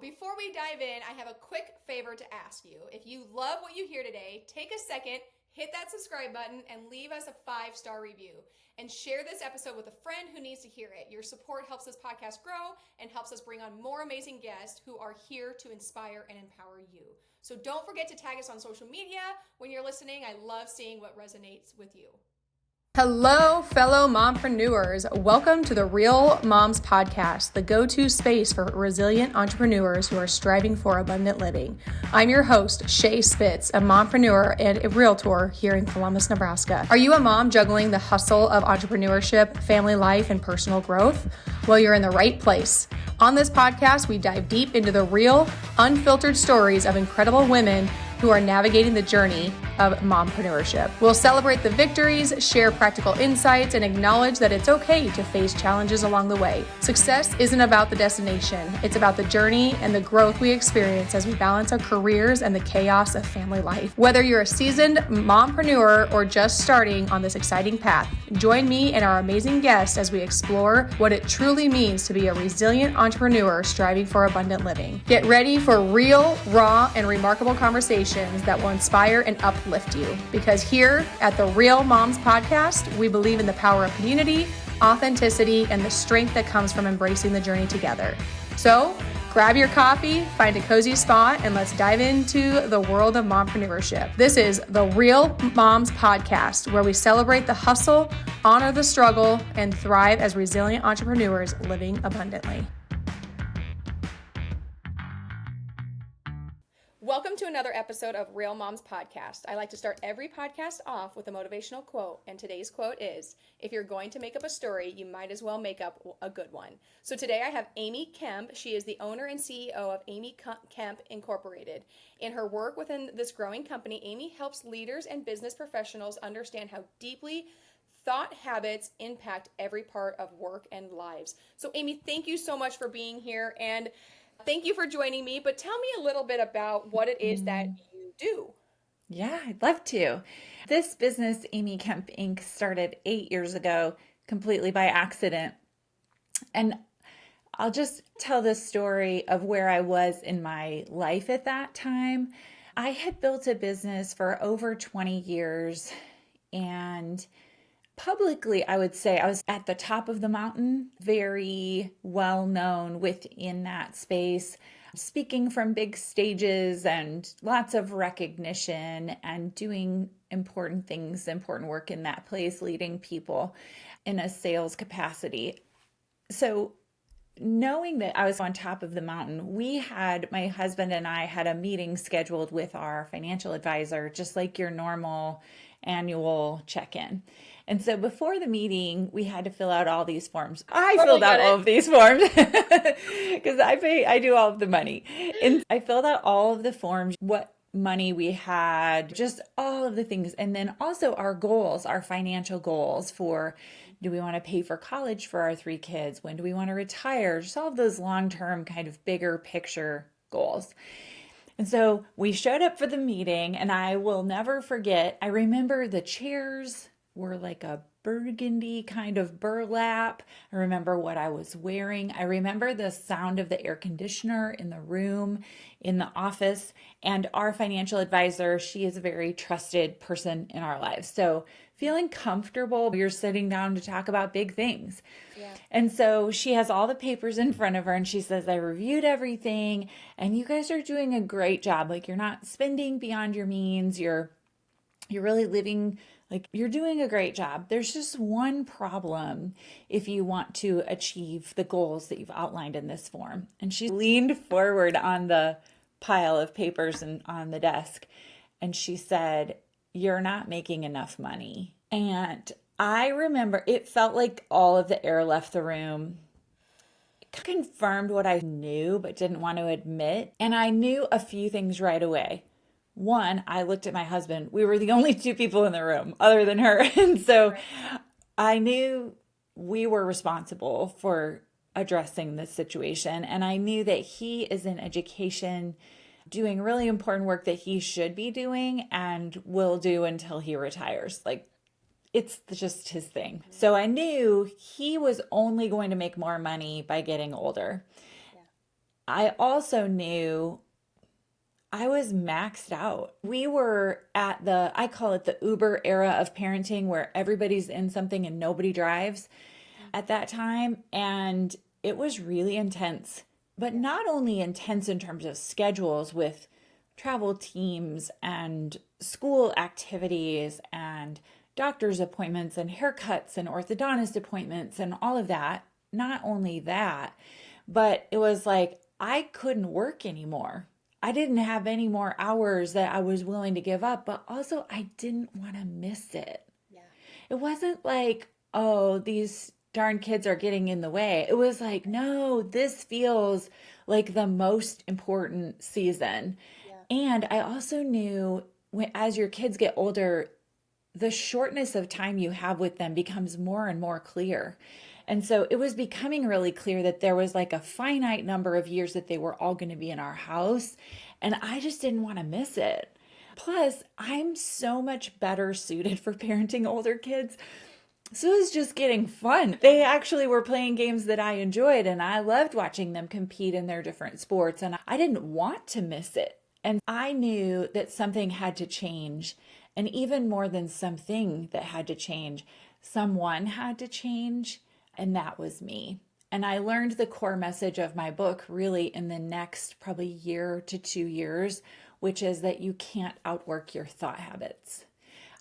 before we dive in, I have a quick favor to ask you. If you love what you hear today, take a second, hit that subscribe button, and leave us a 5-star review. And share this episode with a friend who needs to hear it. Your support helps this podcast grow and helps us bring on more amazing guests who are here to inspire and empower you. So don't forget to tag us on social media when you're listening. I love seeing what resonates with you. Hello, fellow mompreneurs. Welcome to the Real Moms Podcast, the go-to space for resilient entrepreneurs who are striving for abundant living. I'm your host, Shae Spitz, a mompreneur and a realtor here in Columbus, Nebraska. Are you a mom juggling the hustle of entrepreneurship, family life, and personal growth? Well, you're in the right place. On this podcast, we dive deep into the real, unfiltered stories of incredible women who are navigating the journey of mompreneurship. We'll celebrate the victories, share practical insights, and acknowledge that it's okay to face challenges along the way. Success isn't about the destination. It's about the journey and the growth we experience as we balance our careers and the chaos of family life. Whether you're a seasoned mompreneur or just starting on this exciting path, join me and our amazing guests as we explore what it truly means to be a resilient entrepreneur striving for abundant living. Get ready for real, raw, and remarkable conversations that will inspire and uplift you. Because here at the Real Moms Podcast, we believe in the power of community, authenticity, and the strength that comes from embracing the journey together. So grab your coffee, find a cozy spot, and let's dive into the world of mompreneurship. This is the Real Moms Podcast, where we celebrate the hustle, honor the struggle, and thrive as resilient entrepreneurs living abundantly. Welcome to another episode of Real Moms Podcast. I like to start every podcast off with a motivational quote, and today's quote is, if you're going to make up a story, you might as well make up a good one. So today I have Amy Kemp. She is the owner and CEO of Amy Kemp Inc. In her work within this growing company, Amy helps leaders and business professionals understand how deeply thought habits impact every part of work and lives. So Amy, thank you so much for being here, and thank you for joining me, but tell me a little bit about what it is that you do. Yeah, I'd love to. This business, Amy Kemp Inc., started 8 years ago completely by accident. And I'll just tell the story of where I was in my life at that time. I had built a business for over 20 years, and publicly, I would say I was at the top of the mountain, very well known within that space, speaking from big stages and lots of recognition and doing important things, important work in that place, leading people in a sales capacity. So knowing that I was on top of the mountain, my husband and I had a meeting scheduled with our financial advisor, just like your normal annual check-in. And so before the meeting, we had to fill out all these forms. I filled out all of these forms because I do all of the money. And I filled out all of the forms, what money we had, just all of the things. And then also our goals, our financial goals for, do we want to pay for college for our 3 kids? When do we want to retire? Just all of those long-term kind of bigger picture goals. And so we showed up for the meeting, and I will never forget, I remember the chairs were like a burgundy kind of burlap. I remember what I was wearing. I remember the sound of the air conditioner in the room, in the office, and our financial advisor, she is a very trusted person in our lives. So feeling comfortable, you're sitting down to talk about big things. Yeah. And so she has all the papers in front of her, and she says, I reviewed everything, and you guys are doing a great job. Like, you're not spending beyond your means. You're really living, like, you're doing a great job. There's just one problem if you want to achieve the goals that you've outlined in this form. And she leaned forward on the pile of papers and on the desk, and she said, you're not making enough money. And I remember it felt like all of the air left the room. It confirmed what I knew but didn't want to admit. And I knew a few things right away. One, I looked at my husband. We were the only 2 people in the room other than her. And so I knew we were responsible for addressing this situation. And I knew that he is in education, doing really important work that he should be doing and will do until he retires. Like, it's just his thing. So I knew he was only going to make more money by getting older. I also knew I was maxed out. We were at I call it the Uber era of parenting, where everybody's in something and nobody drives at that time. And it was really intense, but not only intense in terms of schedules with travel teams and school activities and doctor's appointments and haircuts and orthodontist appointments and all of that. Not only that, but it was like I couldn't work anymore. I didn't have any more hours that I was willing to give up, but also I didn't want to miss it. Yeah. It wasn't like, oh, these darn kids are getting in the way. It was like, no, this feels like the most important season. Yeah. And I also knew as your kids get older, the shortness of time you have with them becomes more and more clear. And so it was becoming really clear that there was like a finite number of years that they were all going to be in our house. And I just didn't want to miss it. Plus, I'm so much better suited for parenting older kids. So it was just getting fun. They actually were playing games that I enjoyed, and I loved watching them compete in their different sports. And I didn't want to miss it. And I knew that something had to change. And even more than something that had to change, someone had to change. And that was me. And I learned the core message of my book really in the next probably year to 2 years, which is that you can't outwork your thought habits.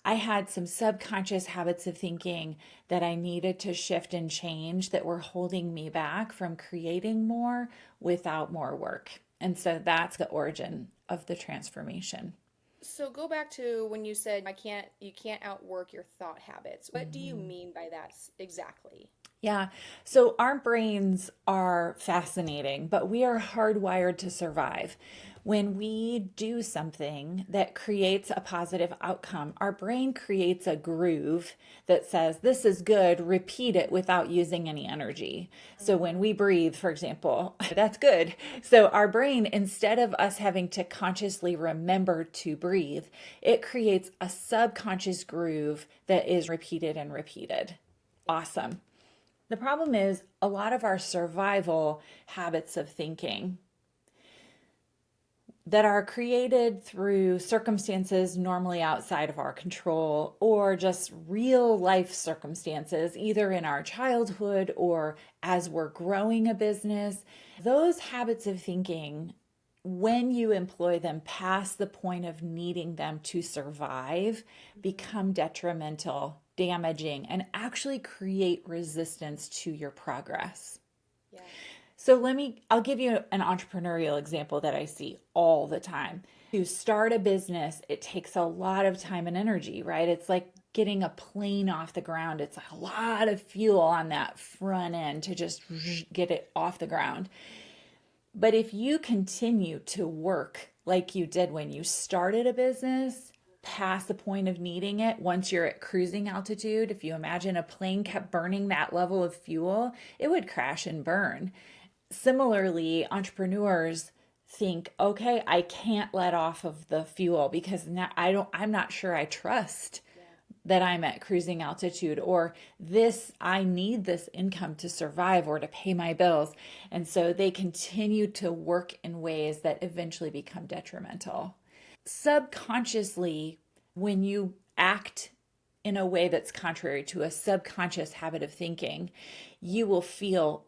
I had some subconscious habits of thinking that I needed to shift and change that were holding me back from creating more without more work. And so that's the origin of the transformation. So go back to when you said you can't outwork your thought habits. What do you mean by that exactly? Yeah. So our brains are fascinating, but we are hardwired to survive. When we do something that creates a positive outcome, our brain creates a groove that says, this is good, repeat it without using any energy. So when we breathe, for example, that's good. So our brain, instead of us having to consciously remember to breathe, it creates a subconscious groove that is repeated and repeated. Awesome. The problem is a lot of our survival habits of thinking that are created through circumstances normally outside of our control or just real life circumstances, either in our childhood or as we're growing a business. Those habits of thinking, when you employ them past the point of needing them to survive, become detrimental, damaging, and actually create resistance to your progress. Yeah. So I'll give you an entrepreneurial example that I see all the time. To start a business, it takes a lot of time and energy, right? It's like getting a plane off the ground. It's a lot of fuel on that front end to just get it off the ground. But if you continue to work like you did when you started a business, past the point of needing it, once you're at cruising altitude, if you imagine a plane kept burning that level of fuel, it would crash and burn. Similarly, entrepreneurs think, okay, I can't let off of the fuel because now I'm not sure I trust that I'm at cruising altitude, or I need this income to survive or to pay my bills. And so they continue to work in ways that eventually become detrimental. Subconsciously, when you act in a way that's contrary to a subconscious habit of thinking, you will feel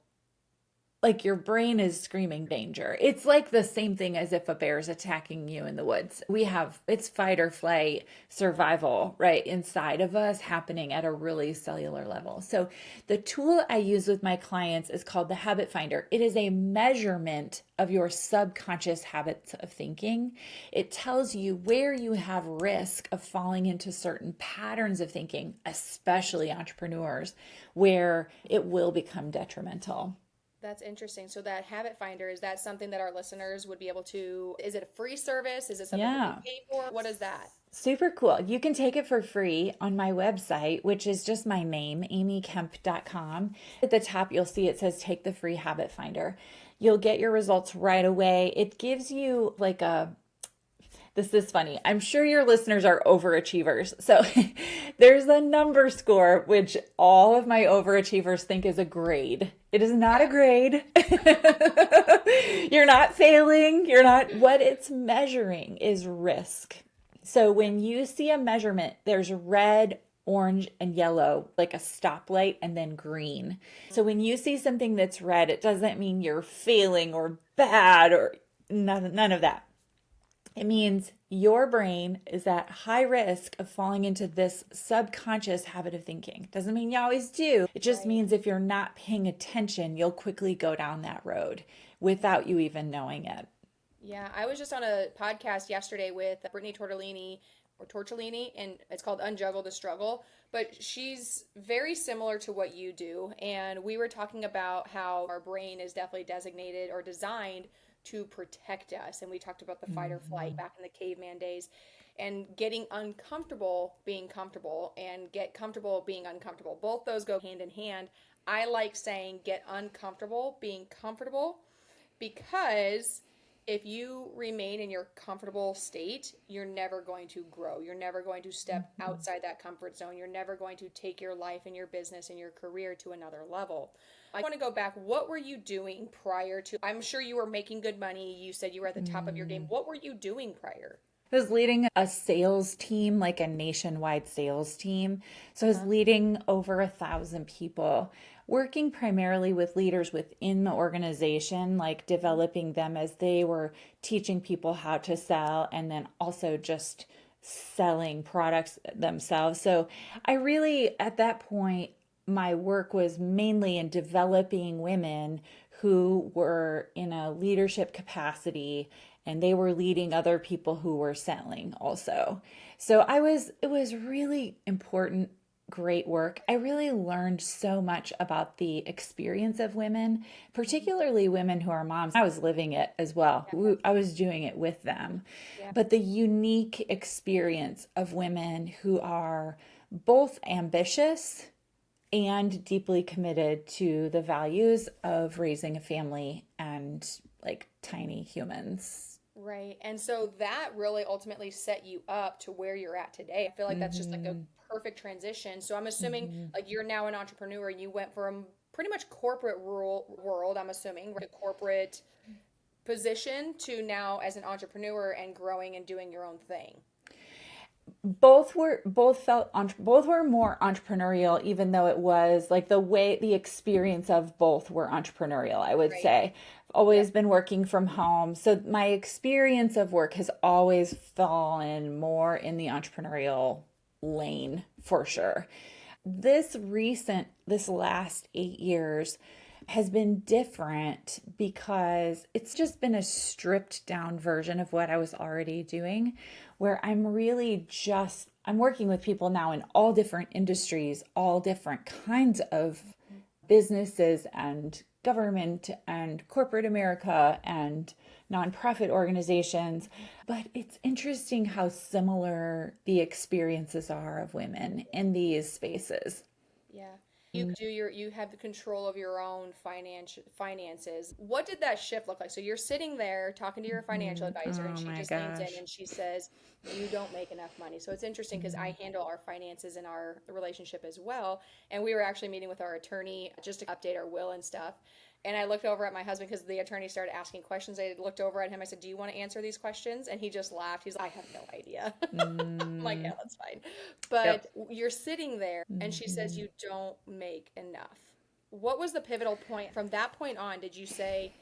like your brain is screaming danger. It's like the same thing as if a bear is attacking you in the woods. It's fight or flight survival right inside of us happening at a really cellular level. So the tool I use with my clients is called the Habit Finder. It is a measurement of your subconscious habits of thinking. It tells you where you have risk of falling into certain patterns of thinking, especially entrepreneurs, where it will become detrimental. That's interesting. So that Habit Finder, is that something that our listeners would be able to, is it a free service? Is it something that we pay for? What is that? Super cool. You can take it for free on my website, which is just my name, amykemp.com. At the top, you'll see it says take the free Habit Finder. You'll get your results right away. It gives you this is funny. I'm sure your listeners are overachievers. So there's a number score, which all of my overachievers think is a grade. It is not a grade. You're not failing. You're not, what it's measuring is risk. So when you see a measurement, there's red, orange, and yellow, like a stoplight, and then green. So when you see something that's red, it doesn't mean you're failing or bad or none of that. It means your brain is at high risk of falling into this subconscious habit of thinking. Doesn't mean you always do. It just means if you're not paying attention, you'll quickly go down that road without you even knowing it. Yeah, I was just on a podcast yesterday with Brittany Tortellini, and it's called Unjuggle the Struggle. But she's very similar to what you do. And we were talking about how our brain is definitely designated or designed to protect us. And we talked about the fight or flight back in the caveman days, and getting uncomfortable being comfortable, and get comfortable being uncomfortable. Both those go hand in hand. I like saying get uncomfortable being comfortable, because if you remain in your comfortable state, you're never going to grow. You're never going to step outside that comfort zone. You're never going to take your life and your business and your career to another level. I want to go back. What were you doing prior to? I'm sure you were making good money. You said you were at the top of your game. What were you doing prior? I was leading a sales team, like a nationwide sales team. So I was leading over 1,000 people, working primarily with leaders within the organization, like developing them as they were teaching people how to sell, and then also just selling products themselves. So I really, at that point, my work was mainly in developing women who were in a leadership capacity, and they were leading other people who were selling also. So it was really important, great work. I really learned so much about the experience of women, particularly women who are moms. I was living it as well. I was doing it with them. But the unique experience of women who are both ambitious and deeply committed to the values of raising a family and like tiny humans. Right. And so that really ultimately set you up to where you're at today. I feel like that's just like a perfect transition. So I'm assuming like you're now an entrepreneur, and you went from pretty much corporate rural world, I'm assuming, right? A corporate position to now as an entrepreneur and growing and doing your own thing. Both were more entrepreneurial, even though it was like the experience of both were entrepreneurial, I would say. I've always been working from home, so my experience of work has always fallen more in the entrepreneurial lane for sure. This last 8 years has been different because it's just been a stripped down version of what I was already doing, where I'm working with people now in all different industries, all different kinds of businesses and government and corporate America and nonprofit organizations. But it's interesting how similar the experiences are of women in these spaces. Yeah. You have the control of your own finances. What did that shift look like? So you're sitting there talking to your financial advisor, and Oh she my just leans in gosh. and she says, you don't make enough money. So it's interesting because I handle our finances in our relationship as well. And we were actually meeting with our attorney just to update our will and stuff. And I looked over at my husband because the attorney started asking questions. I looked over at him. I said, do you want to answer these questions? And he just laughed. He's like, I have no idea. I'm like, yeah, that's fine. But you're sitting there and she says, you don't make enough. What was the pivotal point? From that point on, did you say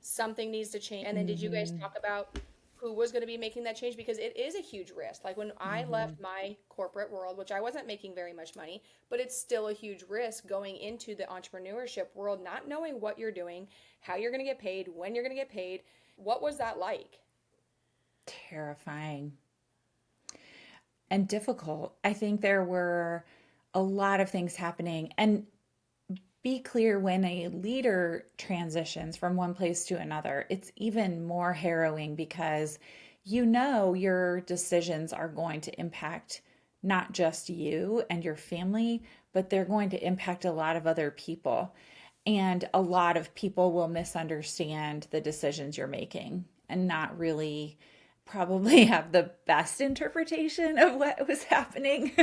something needs to change? And then did you guys talk about who was going to be making that change? Because it is a huge risk. Like when I left my corporate world, which I wasn't making very much money, but it's still a huge risk going into the entrepreneurship world, not knowing what you're doing, how you're going to get paid, when you're going to get paid. What was that like? Terrifying and difficult. I think there were a lot of things happening. And be clear, when a leader transitions from one place to another, it's even more harrowing because you know your decisions are going to impact not just you and your family, but they're going to impact a lot of other people. And a lot of people will misunderstand the decisions you're making and not really probably have the best interpretation of what was happening.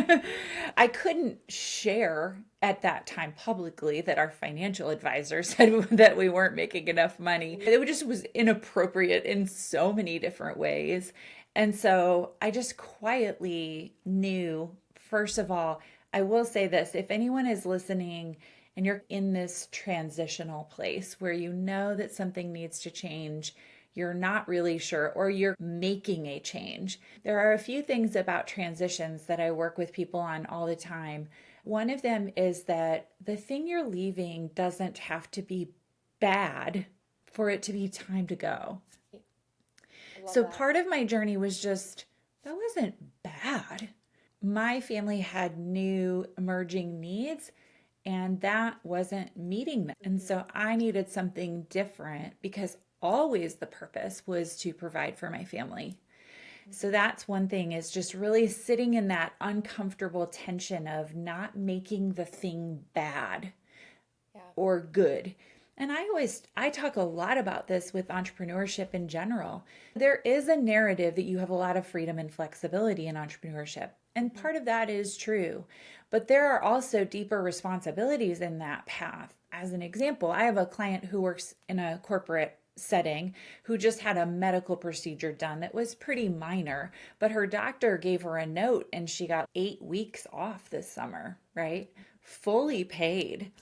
I couldn't share at that time publicly that our financial advisor said that we weren't making enough money. It just was inappropriate in so many different ways. And so I just quietly knew, first of all, I will say this, if anyone is listening and you're in this transitional place where you know that something needs to change, you're not really sure, or you're making a change. There are a few things about transitions that I work with people on all the time. One of them is that the thing you're leaving doesn't have to be bad for it to be time to go. So part of my journey was just, that wasn't bad. My family had new emerging needs, and that wasn't meeting them. And so I needed something different because always the purpose was to provide for my family. So that's one thing, is just really sitting in that uncomfortable tension of not making the thing bad or good. And I talk a lot about this with entrepreneurship in general. There is a narrative that you have a lot of freedom and flexibility in entrepreneurship. And part of that is true. But there are also deeper responsibilities in that path. As an example, I have a client who works in a corporate setting who just had a medical procedure done that was pretty minor, but her doctor gave her a note and she got 8 weeks off this summer, right? Fully paid.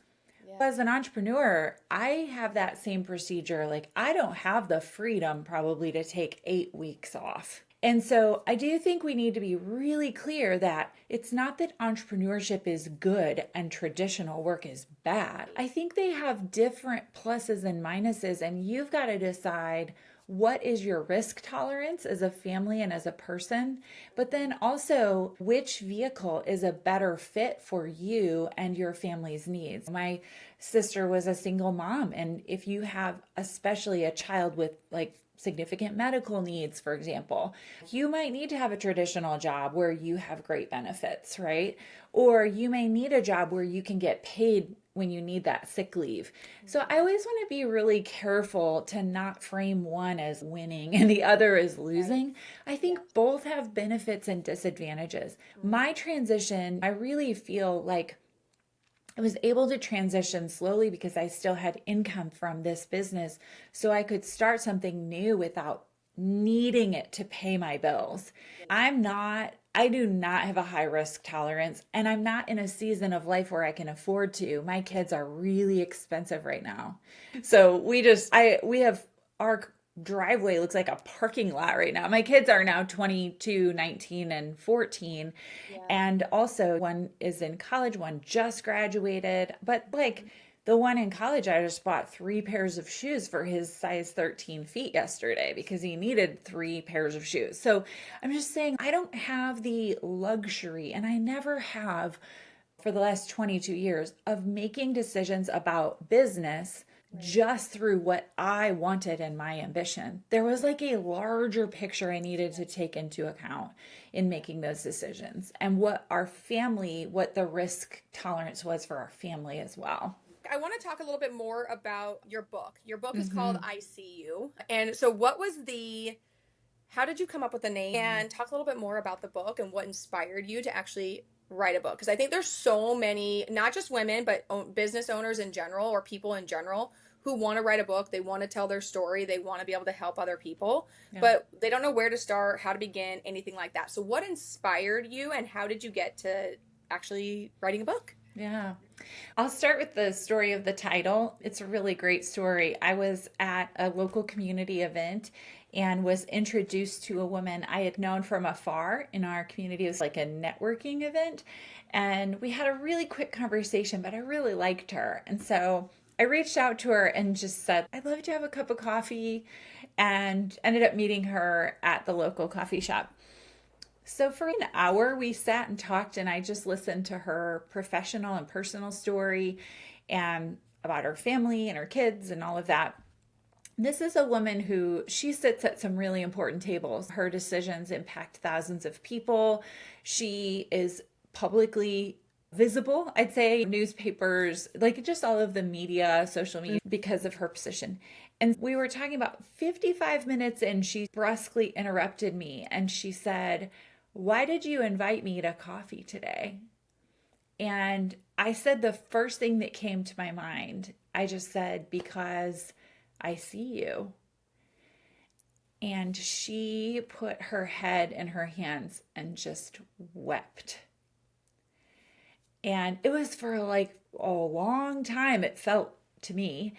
As an entrepreneur, I have that same procedure. Like, I don't have the freedom probably to take 8 weeks off. And so I do think we need to be really clear that it's not that entrepreneurship is good and traditional work is bad. I think they have different pluses and minuses, and you've got to decide what is your risk tolerance as a family and as a person, but then also which vehicle is a better fit for you and your family's needs. My sister was a single mom, and if you have especially a child with like significant medical needs, for example, you might need to have a traditional job where you have great benefits, right? Or you may need a job where you can get paid when you need that sick leave. So I always want to be really careful to not frame one as winning and the other as losing. I think both have benefits and disadvantages. My transition, I really feel like I was able to transition slowly because I still had income from this business, so I could start something new without needing it to pay my bills. I do not have a high risk tolerance, and I'm not in a season of life where I can afford to. My kids are really expensive right now. So we have our driveway looks like a parking lot right now. My kids are now 22, 19, and 14. Yeah. And also one is in college, one just graduated. But like the one in college, I just bought 3 pairs of shoes for his size 13 feet yesterday because he needed 3 pairs of shoes. So I'm just saying, I don't have the luxury, and I never have for the last 22 years, of making decisions about business just through what I wanted and my ambition. There was like a larger picture I needed to take into account in making those decisions, and what the risk tolerance was for our family as well. I want to talk a little bit more about your book. Your book is called I See You. And so how did you come up with the name? And talk a little bit more about the book and what inspired you to actually write a book. Because I think there's so many, not just women, but business owners in general, or people in general, who want to write a book. They want to tell their story. They want to be able to help other people, but they don't know where to start, how to begin, anything like that. So what inspired you, and how did you get to actually writing a book? Yeah. I'll start with the story of the title. It's a really great story. I was at a local community event and was introduced to a woman I had known from afar in our community. It was like a networking event, and we had a really quick conversation, but I really liked her. And so I reached out to her and just said, I'd love to have a cup of coffee, and ended up meeting her at the local coffee shop. So for an hour, we sat and talked, and I just listened to her professional and personal story and about her family and her kids and all of that. This is a woman who, she sits at some really important tables. Her decisions impact thousands of people. She is publicly visible, I'd say, newspapers, like just all of the media, social media, because of her position. And we were talking about 55 minutes and she brusquely interrupted me and she said, "Why did you invite me to coffee today?" And I said the first thing that came to my mind. I just said, "Because I see you." And she put her head in her hands and just wept. And it was for like a long time, it felt to me.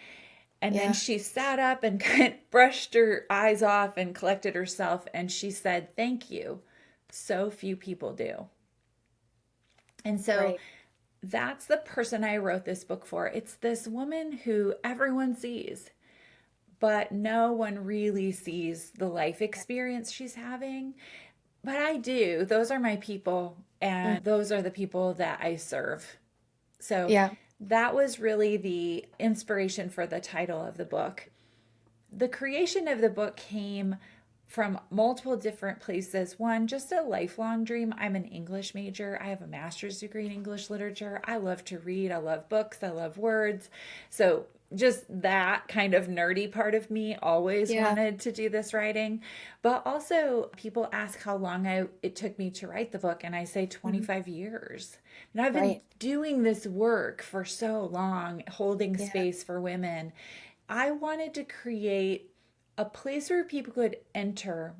And then she sat up and kind of brushed her eyes off and collected herself. And she said, "Thank you. So few people do." And so that's the person I wrote this book for. It's this woman who everyone sees, but no one really sees the life experience she's having. But I do. Those are my people, and those are the people that I serve. So that was really the inspiration for the title of the book. The creation of the book came from multiple different places. One, just a lifelong dream. I'm an English major. I have a master's degree in English literature. I love to read. I love books. I love words. So just that kind of nerdy part of me always wanted to do this writing. But also people ask how long it took me to write the book. And I say 25 years. And I've been doing this work for so long, holding space for women. I wanted to create a place where people could enter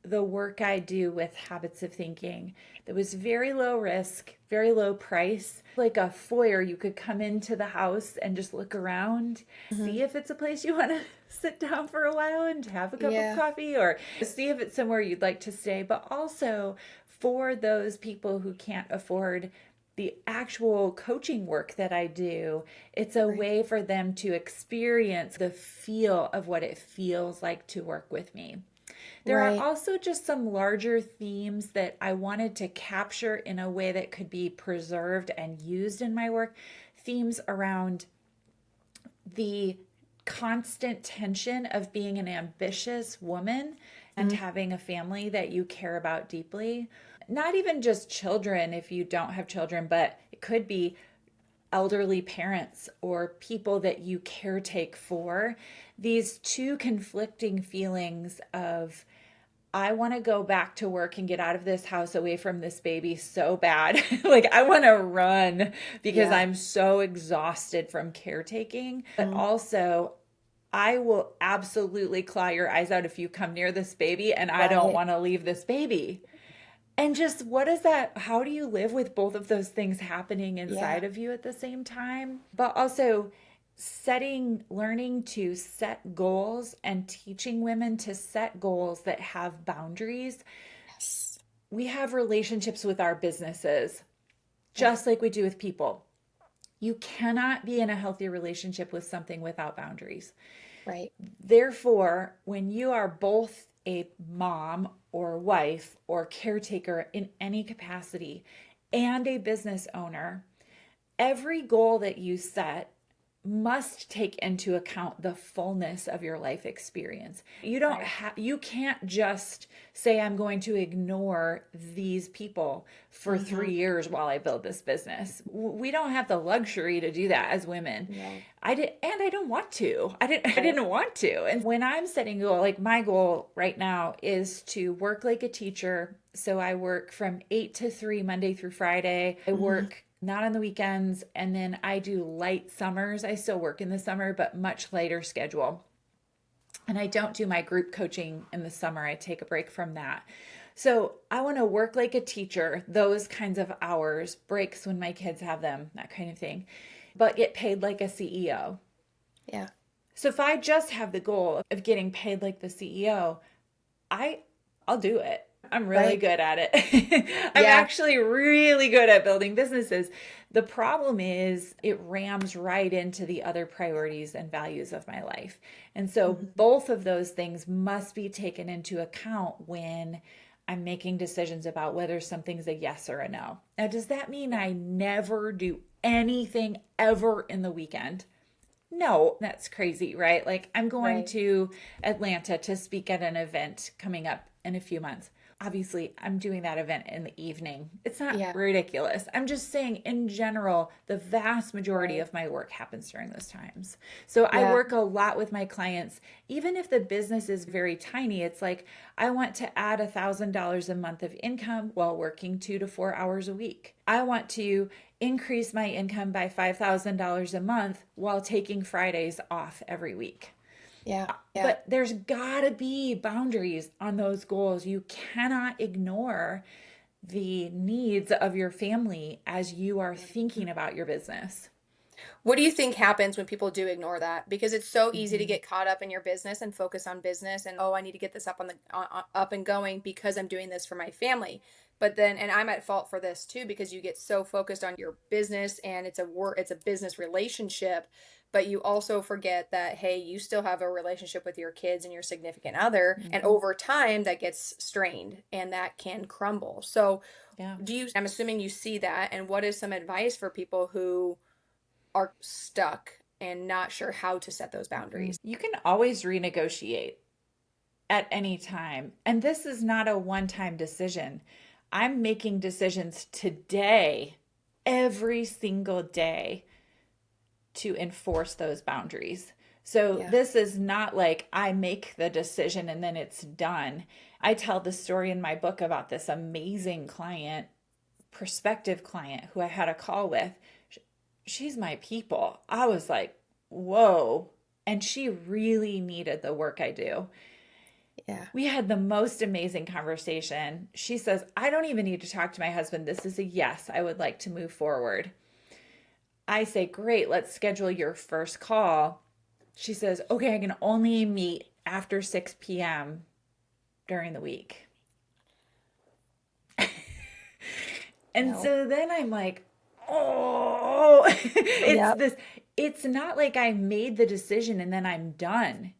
the work I do with Habits of Thinking that was very low risk, very low price, like a foyer. You could come into the house and just look around, see if it's a place you want to sit down for a while and have a cup of coffee, or see if it's somewhere you'd like to stay. But also for those people who can't afford the actual coaching work that I do, it's a way for them to experience the feel of what it feels like to work with me. There are also just some larger themes that I wanted to capture in a way that could be preserved and used in my work. Themes around the constant tension of being an ambitious woman and having a family that you care about deeply. Not even just children if you don't have children, but it could be elderly parents or people that you caretake for. These two conflicting feelings of, I want to go back to work and get out of this house away from this baby so bad. Like I want to run because I'm so exhausted from caretaking. But also, I will absolutely claw your eyes out if you come near this baby, and I don't want to leave this baby. And just what is that? How do you live with both of those things happening inside of you at the same time? But also learning to set goals and teaching women to set goals that have boundaries. Yes. We have relationships with our businesses, just like we do with people. You cannot be in a healthy relationship with something without boundaries. Right. Therefore, when you are both a mom or wife or caretaker in any capacity and a business owner, every goal that you set must take into account the fullness of your life experience. You can't just say, I'm going to ignore these people for 3 years while I build this business. We don't have the luxury to do that as women. No. I don't want to. I didn't want to. And when I'm setting a goal, like my goal right now is to work like a teacher. So I work from 8 to 3 Monday through Friday. I work not on the weekends. And then I do light summers. I still work in the summer, but much lighter schedule. And I don't do my group coaching in the summer. I take a break from that. So I want to work like a teacher, those kinds of hours, breaks when my kids have them, that kind of thing, but get paid like a CEO. Yeah. So if I just have the goal of getting paid like the CEO, I'll do it. I'm really good at it. I'm actually really good at building businesses. The problem is it rams right into the other priorities and values of my life. And so both of those things must be taken into account when I'm making decisions about whether something's a yes or a no. Now, does that mean I never do anything ever in the weekend? No, that's crazy, right? Like I'm going to Atlanta to speak at an event coming up in a few months. Obviously, I'm doing that event in the evening. It's not Yeah. ridiculous. I'm just saying, in general, the vast majority Right. of my work happens during those times. So I Yeah. work a lot with my clients. Even if the business is very tiny, it's like I want to add $1,000 a month of income while working 2 to 4 hours a week. I want to increase my income by $5,000 a month while taking Fridays off every week. Yeah. Yeah. But there's gotta be boundaries on those goals. You cannot ignore the needs of your family as you are thinking about your business. What do you think happens when people do ignore that? Because it's so easy to Mhm. get caught up in your business and focus on business and, oh, I need to get this up on the up and going because I'm doing this for my family. But then, and I'm at fault for this too, because you get so focused on your business and it's a business relationship, but you also forget that, hey, you still have a relationship with your kids and your significant other, and Mhm. over time that gets strained and that can crumble. So Yeah. I'm assuming you see that, and what is some advice for people who are stuck and not sure how to set those boundaries? You can always renegotiate at any time. And this is not a one time decision. I'm making decisions today, every single day, to enforce those boundaries. So Yeah. this is not like I make the decision and then it's done. I tell the story in my book about this amazing client, prospective client who I had a call with. She's my people. I was like, whoa. And she really needed the work I do. Yeah. We had the most amazing conversation. She says, I don't even need to talk to my husband. This is a yes. I would like to move forward. I say, great, let's schedule your first call. She says, okay, I can only meet after 6 p.m. during the week. And No. so then I'm like, oh, Yep. it's not like I made the decision and then I'm done.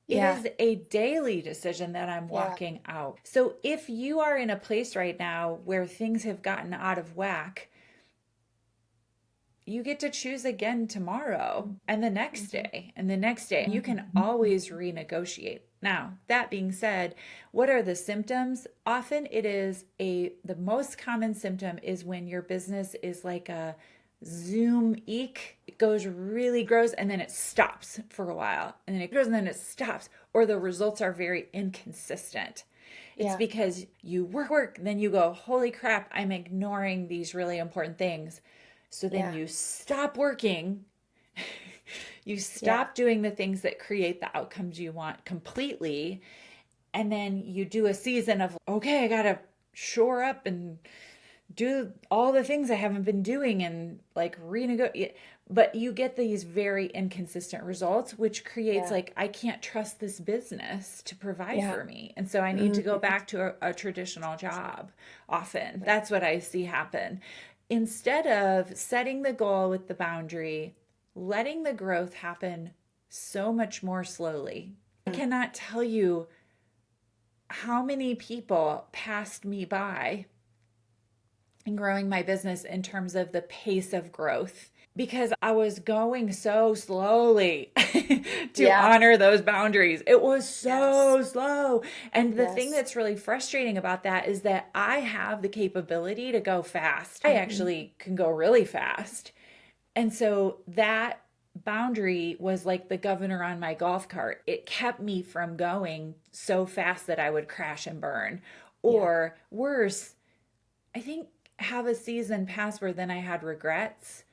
It Yeah. is a daily decision that I'm Yeah. walking out. So if you are in a place right now where things have gotten out of whack, you get to choose again tomorrow and the next Mhm. day and the next day. You can always renegotiate. Now, that being said, what are the symptoms? Often it is the most common symptom is when your business is like a zoom eek. It goes really grows and then it stops for a while. And then it grows and then it stops. Or the results are very inconsistent. It's Yeah. because you work, then you go, holy crap, I'm ignoring these really important things. So then Yeah. you stop working, you Yeah. stop doing the things that create the outcomes you want completely. And then you do a season of, okay, I got to shore up and do all the things I haven't been doing and like renegotiate. But you get these very inconsistent results, which creates Yeah. like, I can't trust this business to provide Yeah. for me. And so I need to go Mhm. back to a traditional job often. Right. That's what I see happen. Instead of setting the goal with the boundary, letting the growth happen so much more slowly. I cannot tell you how many people passed me by in growing my business in terms of the pace of growth because I was going so slowly to Yeah. honor those boundaries. It was Yes. so slow. And the thing Yes. that's really frustrating about that is that I have the capability to go fast. I actually can go really fast. And so that boundary was like the governor on my golf cart. It kept me from going so fast that I would crash and burn. Yeah. Or worse, I think have a season pass where then I had regrets.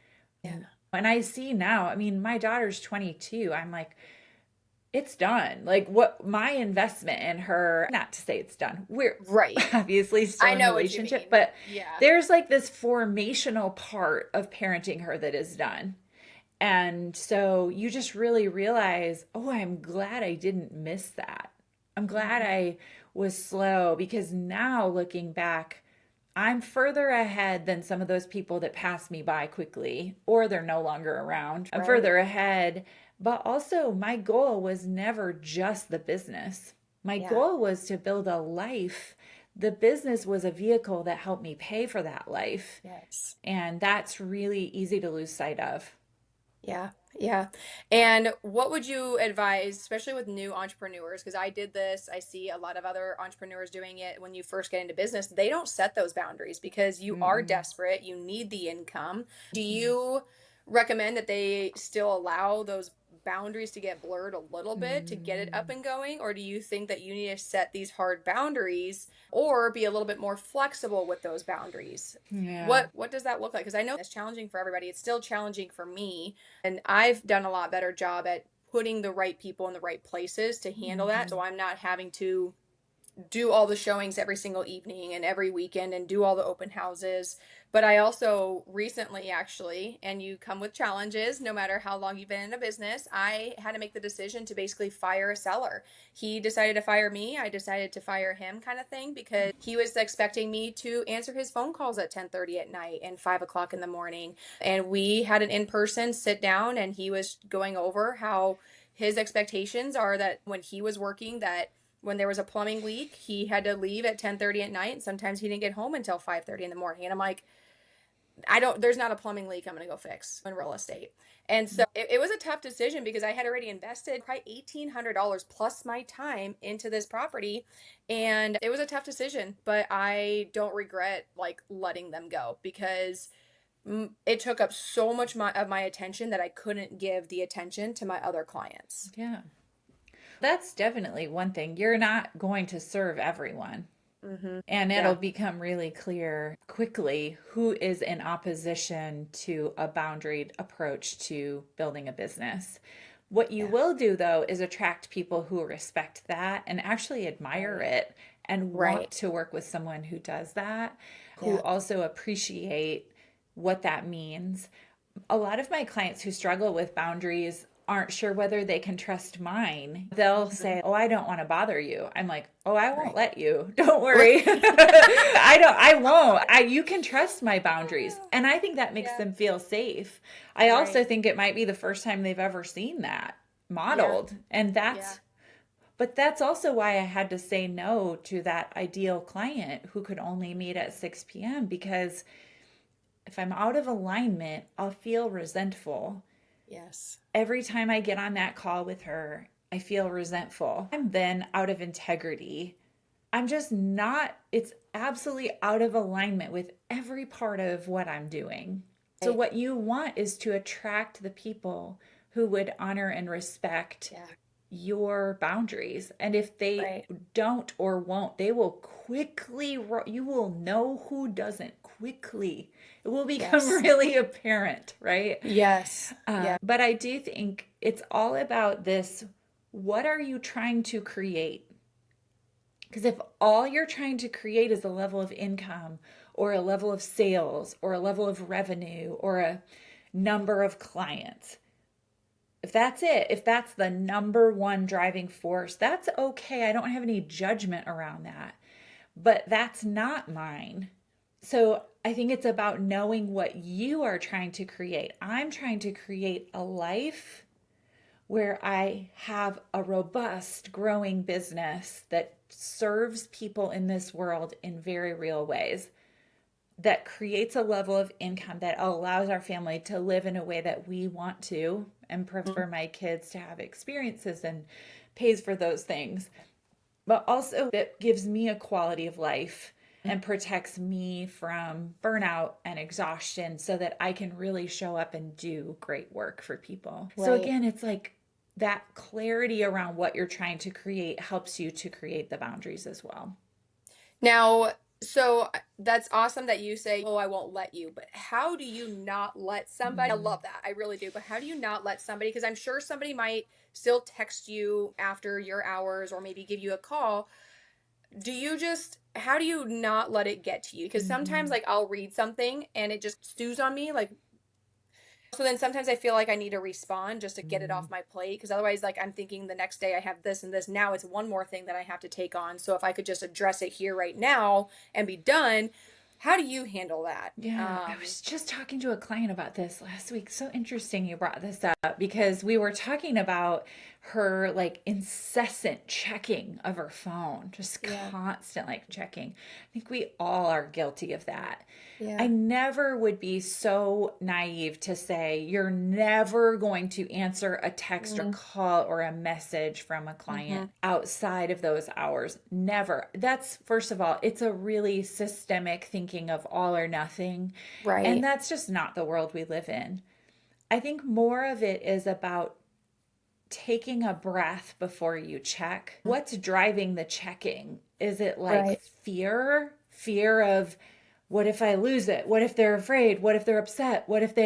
Yeah. And I see now, I mean, my daughter's 22. I'm like, it's done. Like what my investment in her, not to say it's done. We're Right. obviously still I in know what you relationship, mean. but Yeah. there's like this formational part of parenting her that is done. And so you just really realize, oh, I'm glad I didn't miss that. I'm glad Mhm. I was slow because now looking back, I'm further ahead than some of those people that pass me by quickly or they're no longer around. I'm Right. further ahead, but also my goal was never just the business. My Yeah. goal was to build a life. The business was a vehicle that helped me pay for that life. Yes. And that's really easy to lose sight of. Yeah. Yeah. And what would you advise, especially with new entrepreneurs? Because I did this, I see a lot of other entrepreneurs doing it. When you first get into business, they don't set those boundaries because you are Mm-mm. desperate, you need the income. Do Mhm. you recommend that they still allow those boundaries to get blurred a little bit to get it up Mm. and going? Or do you think that you need to set these hard boundaries or be a little bit more flexible with those boundaries? Yeah. What does that look like? Because I know it's challenging for everybody. It's still challenging for me, and I've done a lot better job at putting the right people in the right places to handle that. So Mhm. I'm not having to do all the showings every single evening and every weekend and do all the open houses. But I also recently, actually, and you come with challenges no matter how long you've been in a business, I had to make the decision to basically fire a seller. He decided to fire me, I decided to fire him, kind of thing, because he was expecting me to answer his phone calls at 10:30 at night and 5 o'clock in the morning. And we had an in-person sit down, and he was going over how his expectations are that when he was working, that when there was a plumbing leak, he had to leave at 10:30 at night, and sometimes he didn't get home until 5:30 in the morning. And I'm like, I don't there's not a plumbing leak I'm going to go fix in real estate. And so it was a tough decision because I had already invested probably $1,800 plus my time into this property, and it was a tough decision, but I don't regret like letting them go because it took up so much of my attention that I couldn't give the attention to my other clients. Yeah. That's definitely one thing. You're not going to serve everyone. Mhm. And it'll Yeah. become really clear quickly who is in opposition to a boundaried approach to building a business. What you Yeah. will do, though, is attract people who respect that and actually admire Right. it and want Right. to work with someone who does that, who Yeah. also appreciate what that means. A lot of my clients who struggle with boundaries aren't sure whether they can trust mine. They'll Mhm. say, "Oh, I don't want to bother you." I'm like, "Oh, I won't Right. let you. Don't worry." Right. I won't. You can trust my boundaries. And I think that makes Yeah. them feel safe. I also Right. think it might be the first time they've ever seen that Yeah. modeled. And Yeah. that's also why I had to say no to that ideal client who could only meet at 6 p.m. because if I'm out of alignment, I'll feel resentful. Yes. Every time I get on that call with her, I feel resentful. I'm then out of integrity. I'm just not, it's absolutely out of alignment with every part of what I'm doing. So, Right. what you want is to attract the people who would honor and respect Yeah. your boundaries. And if they Right. don't or won't, they will quickly, you will know who doesn't quickly. It will become Yes. really apparent, right? Yes. Yeah. But I do think it's all about this, what are you trying to create? Because if all you're trying to create is a level of income or a level of sales or a level of revenue or a number of clients, if that's it, if that's the number one driving force, that's okay. I don't have any judgment around that. But that's not mine. So I think it's about knowing what you are trying to create. I'm trying to create a life where I have a robust, growing business that serves people in this world in very real ways, that creates a level of income that allows our family to live in a way that we want to and Mhm. prefer my kids to have experiences and pays for those things, but also that gives me a quality of life and protects me from burnout and exhaustion so that I can really show up and do great work for people. So Right. again, it's like that clarity around what you're trying to create helps you to create the boundaries as well. Now, so that's awesome that you say, "Oh, I won't let you." But how do you not let somebody? I Mm. love that. I really do. But how do you not let somebody? Because I'm sure somebody might still text you after your hours or maybe give you a call. How do you not let it get to you? Because sometimes, Mhm. like, I'll read something and it just stews on me. Like, so then sometimes I feel like I need to respond just to get it Mm. off my plate. Because otherwise, like, I'm thinking the next day I have this and this. Now it's one more thing that I have to take on. So if I could just address it here right now and be done, How do you handle that? Yeah, I was just talking to a client about this last week. So interesting you brought this up because we were talking about her like incessant checking of her phone, just constant like checking. I think we all are guilty of that. I never would be so naive to say you're never going to answer a text or call or a message from a client outside of those hours. Never. That's, first of all, it's a really systemic thinking of all or nothing. Right. And that's just not the world we live in. I think more of it is about taking a breath before you check. What's driving the checking? Is it like fear? Fear of, what if I lose it? What if they're afraid? What if they're upset? What if,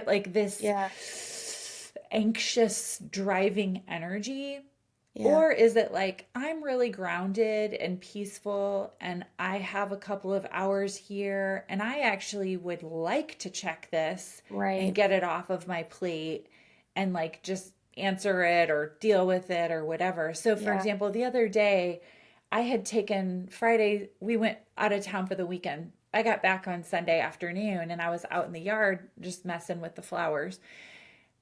like this anxious driving energy? Or is it like, I'm really grounded and peaceful and I have a couple of hours here and I actually would like to check this and get it off of my plate and like just answer it or deal with it or whatever. So for example, the other day I had taken Friday, we went out of town for the weekend. I got back on Sunday afternoon and I was out in the yard just messing with the flowers.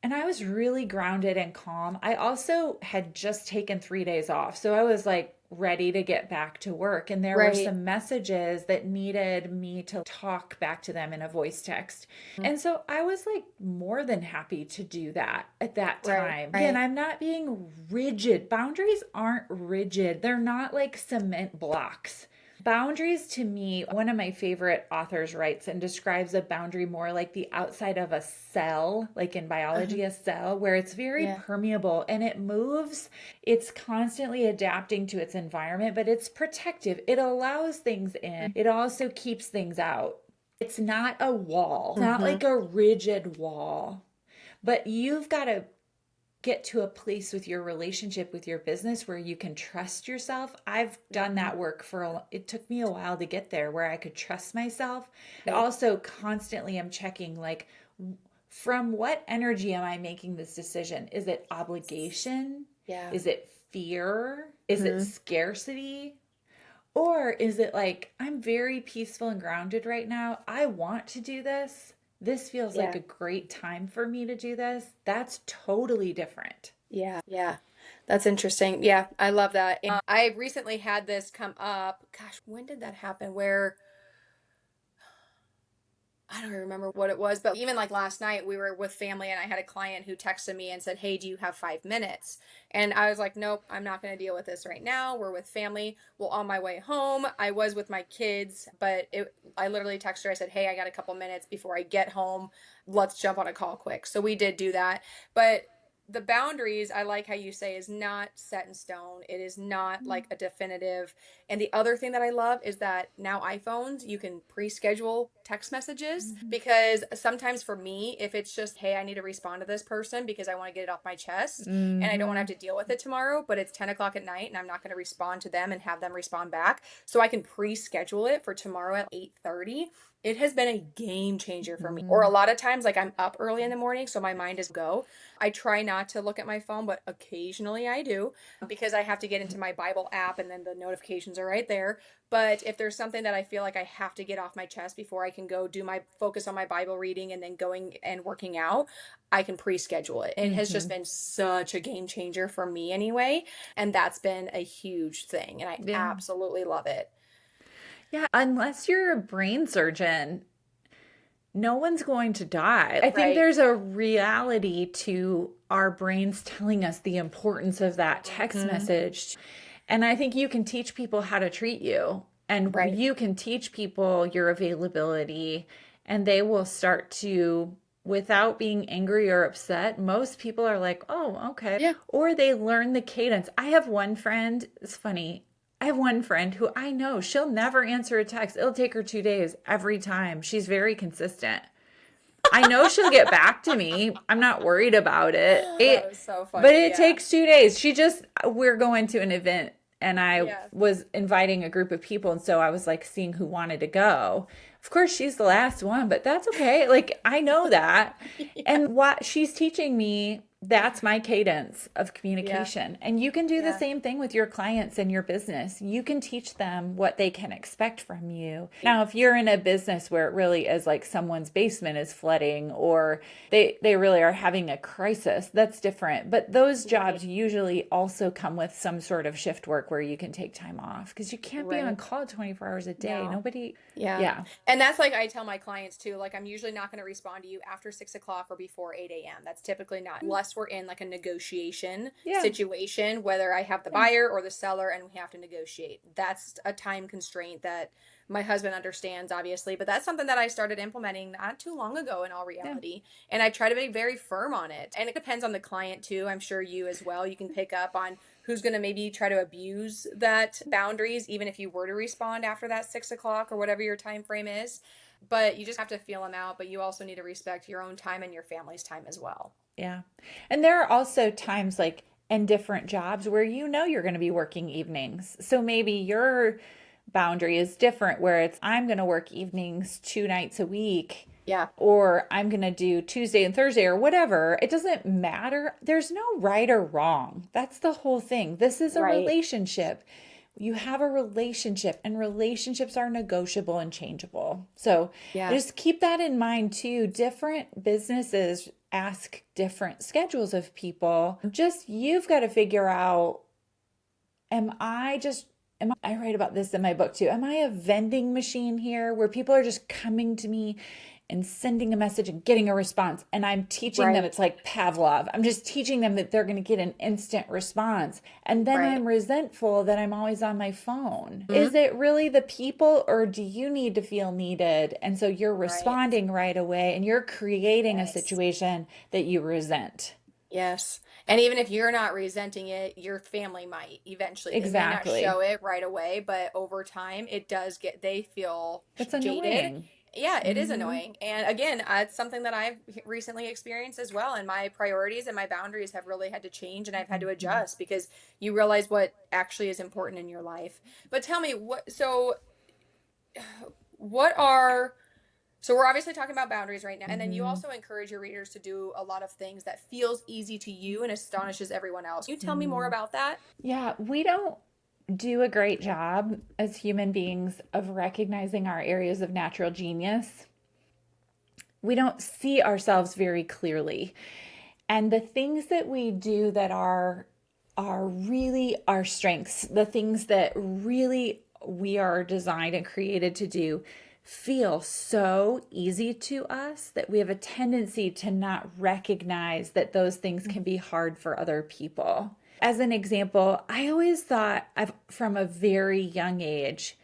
And I was really grounded and calm. I also had just taken 3 days off. So I was like ready to get back to work. And there were some messages that needed me to talk back to them in a voice text. And so I was like more than happy to do that at that time. Again, I'm not being rigid. Boundaries aren't rigid. They're not like cement blocks. Boundaries, to me, one of my favorite authors writes and describes a boundary more like the outside of a cell, like in biology, a cell, where it's very permeable and it moves. It's constantly adapting to its environment, but it's protective. It allows things in. It also keeps things out. It's not a wall. It's not like a rigid wall, but you've got to get to a place with your relationship with your business where you can trust yourself. I've done that work it took me a while to get there where I could trust myself. I also constantly am checking like, from what energy am I making this decision? Is it obligation? Is it fear? Is it scarcity? Or is it like, I'm very peaceful and grounded right now. I want to do this. This feels like a great time for me to do this. That's totally different. Yeah. That's interesting. Yeah, I love that. And I recently had this come up. Gosh, when did that happen? Where I don't remember what it was, but even like last night, we were with family and I had a client who texted me and said, "Hey, do you have 5 minutes?" And I was like, "Nope, I'm not going to deal with this right now. We're with family." Well, on my way home, I was with my kids, but I literally texted her. I said, "Hey, I got a couple minutes before I get home. Let's jump on a call quick." So we did do that. But the boundaries, I like how you say, is not set in stone. It is not like a definitive. And the other thing that I love is that now iPhones, you can pre-schedule text messages, because sometimes for me, if it's just, hey, I need to respond to this person because I want to get it off my chest and I don't want to have to deal with it tomorrow, but it's 10 o'clock at night and I'm not going to respond to them and have them respond back. So I can pre-schedule it for tomorrow at 8:30. It has been a game changer for me. Or a lot of times, like I'm up early in the morning, so my mind is go. I try not to look at my phone, but occasionally I do because I have to get into my Bible app and then the notifications are right there. But if there's something that I feel like I have to get off my chest before I can go do my focus on my Bible reading and then going and working out, I can pre-schedule it. And it has just been such a game changer for me anyway. And that's been a huge thing. And I absolutely love it. Yeah, unless you're a brain surgeon, no one's going to die. I think there's a reality to our brains telling us the importance of that text message. And I think you can teach people how to treat you. And you can teach people your availability. And they will start to, without being angry or upset, most people are like, oh, okay. Yeah. Or they learn the cadence. I have one friend, it's funny. I have one friend who I know she'll never answer a text. It'll take her 2 days every time. She's very consistent. I know she'll get back to me. I'm not worried about it. That was so funny. But it takes 2 days. We're going to an event and I was inviting a group of people. And so I was like seeing who wanted to go. Of course, she's the last one, but that's okay. Like, I know that. And what she's teaching me That's my cadence of Yeah. communication. And you can do the Yeah. same thing with your clients and your business. You can teach them what they can expect from you. Now, if you're in a business where it really is like someone's basement is flooding or they really are having a crisis, that's different. But those Right. jobs usually also come with some sort of shift work where you can take time off because you can't be on Right. call 24 hours a day. No. Nobody, Yeah. yeah, And that's like I tell my clients too, like I'm usually not going to respond to you after 6 o'clock or before 8 a.m. That's typically not, unless we're in like a negotiation yeah, situation, whether I have the yeah, buyer or the seller and we have to negotiate. That's a time constraint that my husband understands, obviously, but that's something that I started implementing not too long ago in all yeah. reality. And I try to be very firm on it. And it depends on the client too. I'm sure you as well. You can pick up on who's going to maybe try to abuse that boundaries, even if you were to respond after that 6 o'clock or whatever your time frame is. But you just have to feel them out. But you also need to respect your own time and your family's time as well. Yeah. And there are also times like in different jobs where you know you're going to be working evenings. So maybe your boundary is different where it's I'm going to work evenings 2 nights a week Yeah. or I'm going to do Tuesday and Thursday or whatever. It doesn't matter. There's no right or wrong. That's the whole thing. This is a Right. relationship. You have a relationship and relationships are negotiable and changeable. So Yeah. just keep that in mind too. Different businesses ask different schedules of people. Just you've got to figure out, I write about this in my book too. Am I a vending machine here where people are just coming to me and sending a message and getting a response? And I'm teaching them, Right. it's like Pavlov. I'm just teaching them that they're going to get an instant response. And then Right. I'm resentful that I'm always on my phone. Mhm. Is it really the people or do you need to feel needed? And so you're Right. responding right away and you're creating a Yes. situation that you resent. Yes. And even if you're not resenting it, your family might eventually. They may not Exactly. show it right away, but over time, it does they feel It's jaded. annoying. Yeah, it is Hmm. annoying. And again, it's something that I've recently experienced as well. And my priorities and my boundaries have really had to change and I've had to adjust because you realize what actually is important in your life. But tell me, what are so we're obviously talking about boundaries right now. And then you Hmm. also encourage your readers to do a lot of things that feels easy to you and astonishes everyone else. Can you tell me more Hmm. about that? Yeah, we don't do a great job as human beings of recognizing our areas of natural genius. We don't see ourselves very clearly. And the things that we do that are really our strengths, the things that really we are designed and created to do feel so easy to us that we have a tendency to not recognize that those things can be hard for other people. As an example, I always thought from a very young age,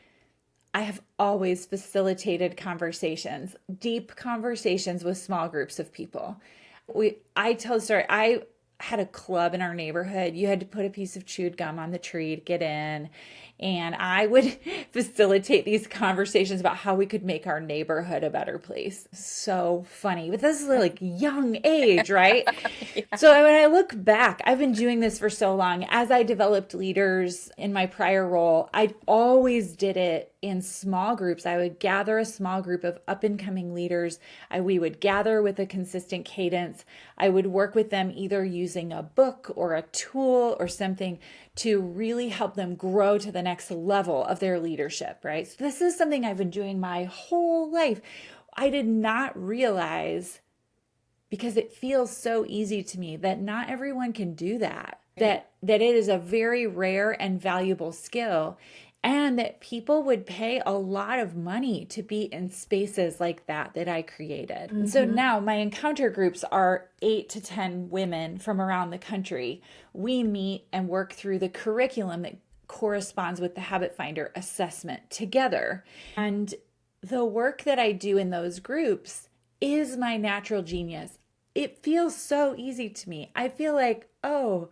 I have always facilitated conversations, deep conversations with small groups of people. I tell the story. I had a club in our neighborhood. You had to put a piece of chewed gum on the tree to get in. And I would facilitate these conversations about how we could make our neighborhood a better place. So funny. But this is like young age, right? Yeah. So when I look back, I've been doing this for so long. As I developed leaders in my prior role, I always did it in small groups. I would gather a small group of up and coming leaders. We would gather with a consistent cadence. I would work with them either using a book or a tool or something to really help them grow to the next level of their leadership, right? So this is something I've been doing my whole life. I did not realize, because it feels so easy to me, that not everyone can do that. Right. That it is a very rare and valuable skill, and that people would pay a lot of money to be in spaces like that I created. And so Hmm. now my encounter groups are 8 to 10 women from around the country. We meet and work through the curriculum that corresponds with the Habit Finder assessment together. And the work that I do in those groups is my natural genius. It feels so easy to me. I feel like, oh,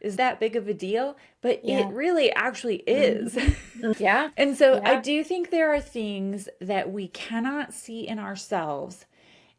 is that big of a deal? But it Yeah. really actually is. Hmm. Yeah. And so I Yeah. do think there are things that we cannot see in ourselves,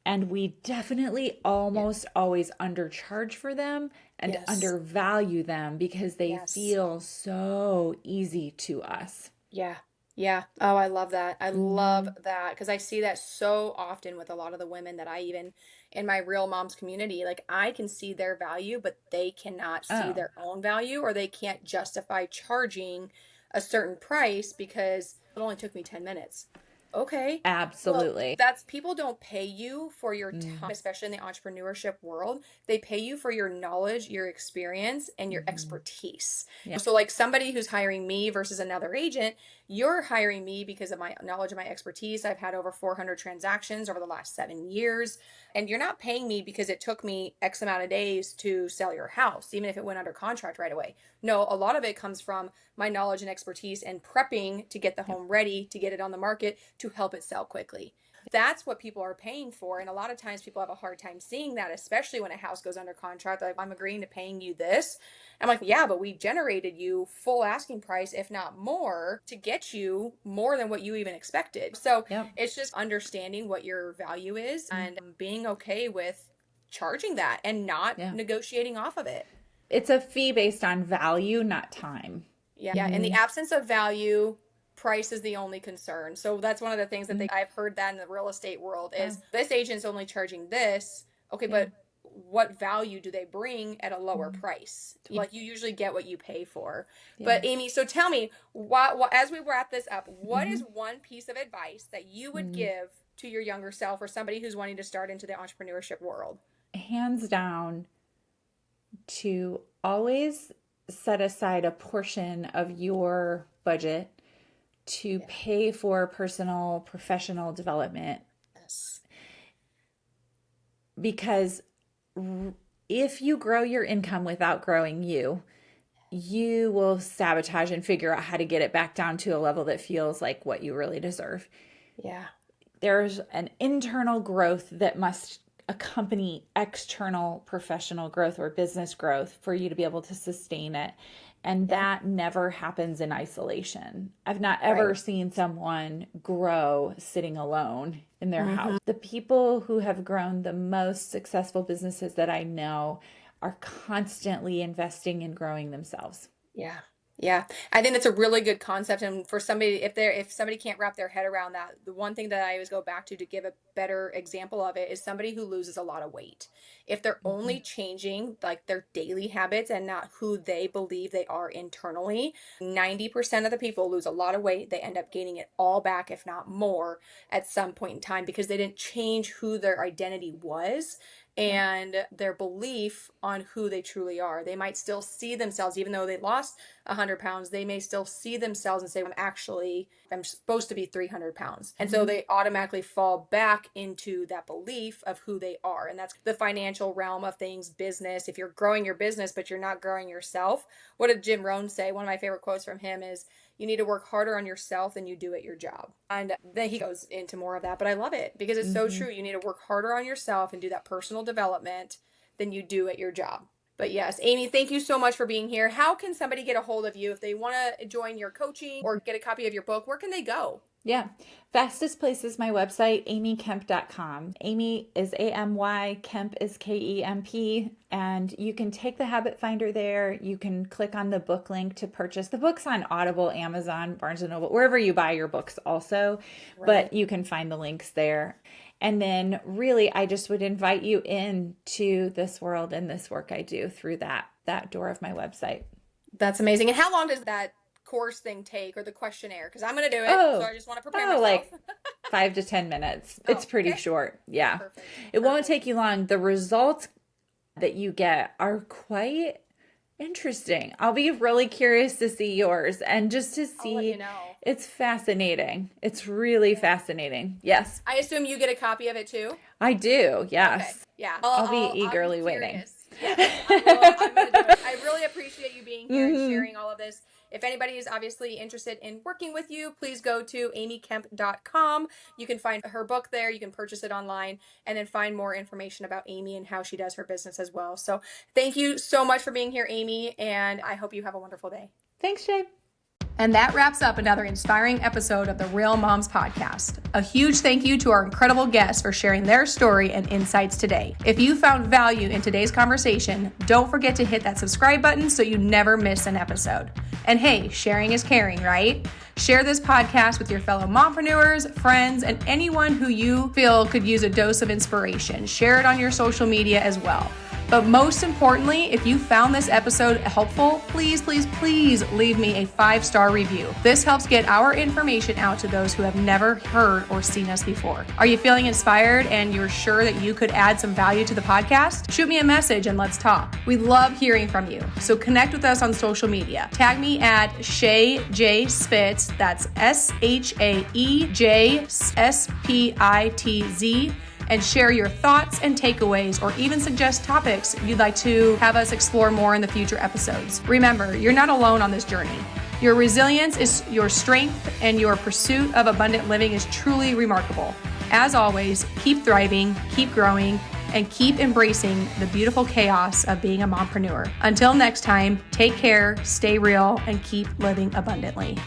and we definitely Yeah. almost always undercharge for them and Yes. undervalue them because they Yes. feel so easy to us. Yeah. Yeah. Oh, I love that. I love Hmm. that because I see that so often with a lot of the women that I even in my Real Moms community, like I can see their value, but they cannot see their own value, or they can't justify charging a certain price because it only took me 10 minutes. Okay. Absolutely. Well, that's people don't pay you for your time, especially in the entrepreneurship world. They pay you for your knowledge, your experience, and your expertise. Yeah. So like somebody who's hiring me versus another agent, you're hiring me because of my knowledge and my expertise. I've had over 400 transactions over the last 7 years. And you're not paying me because it took me X amount of days to sell your house, even if it went under contract right away. No, a lot of it comes from my knowledge and expertise and prepping to get the home ready, to get it on the market, to help it sell quickly. That's what people are paying for. And a lot of times people have a hard time seeing that, especially when a house goes under contract. Like, I'm agreeing to paying you this. I'm like, yeah, but we generated you full asking price, if not more, to get you more than what you even expected. So it's just understanding what your value is and being okay with charging that and not negotiating off of it. It's a fee based on value, not time. Yeah. In the absence of value, price is the only concern. So that's one of the things that I've heard that in the real estate world is this agent's only charging this. Okay, but what value do they bring at a lower price? Like you usually get what you pay for. But Amy, so tell me, as we wrap this up, what is one piece of advice that you would give to your younger self or somebody who's wanting to start into the entrepreneurship world? Hands down, to always set aside a portion of your budget to pay for personal, professional development. Yes. Because if you grow your income without growing you, you will sabotage and figure out how to get it back down to a level that feels like what you really deserve. Yeah. There's an internal growth that must accompany external professional growth or business growth for you to be able to sustain it. And that never happens in isolation. I've not ever seen someone grow sitting alone in their house. The people who have grown the most successful businesses that I know are constantly investing in growing themselves. Yeah. Yeah. I think that's a really good concept. And for somebody, if somebody can't wrap their head around that, the one thing that I always go back to give a better example of it is somebody who loses a lot of weight. If they're only changing like their daily habits and not who they believe they are internally, 90% of the people lose a lot of weight. They end up gaining it all back, if not more, at some point in time because they didn't change who their identity was and their belief on who they truly are. They might still see themselves, even though they lost 100 pounds, they may still see themselves and say, I'm supposed to be 300 pounds. And so they automatically fall back into that belief of who they are. And that's the financial realm of things, business. If you're growing your business, but you're not growing yourself, what did Jim Rohn say? One of my favorite quotes from him is, you need to work harder on yourself than you do at your job. And then he goes into more of that, but I love it because it's so true. You need to work harder on yourself and do that personal development than you do at your job. But yes, Amy, thank you so much for being here. How can somebody get a hold of you if they want to join your coaching or get a copy of your book? Where can they go? Yeah. Fastest place is my website, amykemp.com. Amy is A-M-Y, Kemp is K-E-M-P. And you can take the habit finder there. You can click on the book link to purchase. The book's on Audible, Amazon, Barnes & Noble, wherever you buy your books also. Right. But you can find the links there. And then really, I just would invite you into this world and this work I do through that door of my website. That's amazing. And how long does that course thing take or the questionnaire? Because I'm going to do it. So I just want to prepare myself. Like 5 to 10 minutes. It's pretty short. Yeah. Perfect. It won't take you long. The results that you get are quite interesting. I'll be really curious to see yours and just to see. I'll let you know. It's fascinating. It's really fascinating. Yes. I assume you get a copy of it too? I do. Yes. Okay. Yeah. I'll be eagerly waiting. Yes, I'm going to do it. I really appreciate you being here and sharing all of this. If anybody is obviously interested in working with you, please go to amykemp.com. You can find her book there. You can purchase it online and then find more information about Amy and how she does her business as well. So thank you so much for being here, Amy, and I hope you have a wonderful day. Thanks, Shae. And that wraps up another inspiring episode of the Real Moms Podcast. A huge thank you to our incredible guests for sharing their story and insights today. If you found value in today's conversation, don't forget to hit that subscribe button so you never miss an episode. And hey, sharing is caring, right? Share this podcast with your fellow mompreneurs, friends, and anyone who you feel could use a dose of inspiration. Share it on your social media as well. But most importantly, if you found this episode helpful, please, please, please leave me a 5-star review. This helps get our information out to those who have never heard or seen us before. Are you feeling inspired and you're sure that you could add some value to the podcast? Shoot me a message and let's talk. We love hearing from you. So connect with us on social media. Tag me at Shae J Spitz, that's ShaeJSpitz, and share your thoughts and takeaways, or even suggest topics you'd like to have us explore more in the future episodes. Remember, you're not alone on this journey. Your resilience is your strength, and your pursuit of abundant living is truly remarkable. As always, keep thriving, keep growing, and keep embracing the beautiful chaos of being a mompreneur. Until next time, take care, stay real, and keep living abundantly.